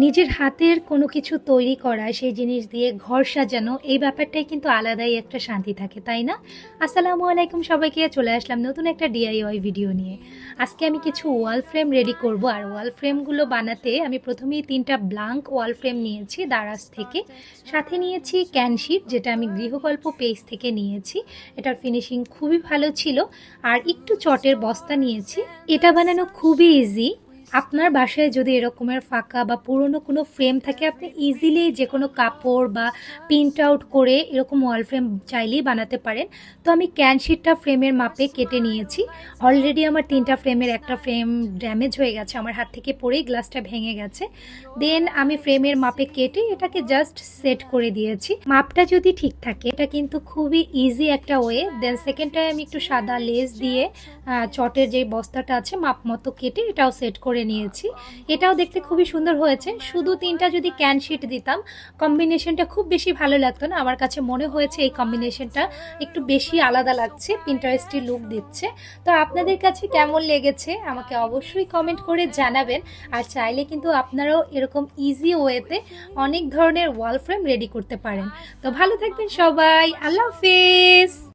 নিজের হাতের কোনো কিছু তৈরি করা, সেই জিনিস দিয়ে ঘর সাজানো, এই ব্যাপারটাই কিন্তু আলাদাই একটা শান্তি থাকে, তাই না? আসসালামু আলাইকুম সবাইকে, চলে আসলাম নতুন একটা ডিআইওয়াই ভিডিও নিয়ে। আজকে আমি কিছু ওয়াল ফ্রেম রেডি করব, আর ওয়াল ফ্রেমগুলো বানাতে আমি প্রথমেই 3টা ব্ল্যাঙ্ক ওয়াল ফ্রেম নিয়েছি দারাজ থেকে। সাথে নিয়েছি ক্যানশিট, যেটা আমি গৃহকল্প পেজ থেকে নিয়েছি। এটার ফিনিশিং খুবই ভালো ছিল। আর একটু চটের বস্তা নিয়েছি। এটা বানানো খুবই ইজি। আপনার বাসায় যদি এরকমের ফাঁকা বা পুরনো কোনো ফ্রেম থাকে, আপনি ইজিলি যে কোনো কাপড় বা প্রিন্ট আউট করে এরকম ওয়াল ফ্রেম চাইলেই বানাতে পারেন। তো আমি ক্যানশিটটা ফ্রেমের মাপে কেটে নিয়েছি। অলরেডি আমার 3টা ফ্রেমের একটা ফ্রেম ড্যামেজ হয়ে গেছে, আমার হাত থেকে পড়েই গ্লাসটা ভেঙে গেছে। দেন আমি ফ্রেমের মাপে কেটে এটাকে জাস্ট সেট করে দিয়েছি। মাপটা যদি ঠিক থাকে, এটা কিন্তু খুবই ইজি একটা ওয়ে। দেন সেকেন্ডটায় আমি একটু সাদা লেস দিয়ে চটের যে বস্তাটা আছে মাপ মতো কেটে এটাও সেট করে নিয়েছি। এটাও দেখতে খুবই সুন্দর হয়েছে। শুধু 3টা যদি ক্যানশিট দিতাম, কম্বিনেশনটা খুব বেশি ভালো লাগতো না। আমার কাছে মনে হয়েছে এই কম্বিনেশনটা একটু বেশি আলাদা লাগছে, পিন্টারেস্টি লুক দিচ্ছে। তো আপনাদের কাছে কেমন লেগেছে আমাকে অবশ্যই কমেন্ট করে জানাবেন। আর চাইলে কিন্তু আপনারাও এরকম ইজি ওয়েতে অনেক ধরনের ওয়াল ফ্রেম রেডি করতে পারেন। তো ভালো থাকবেন সবাই, আল্লাহ হাফেজ।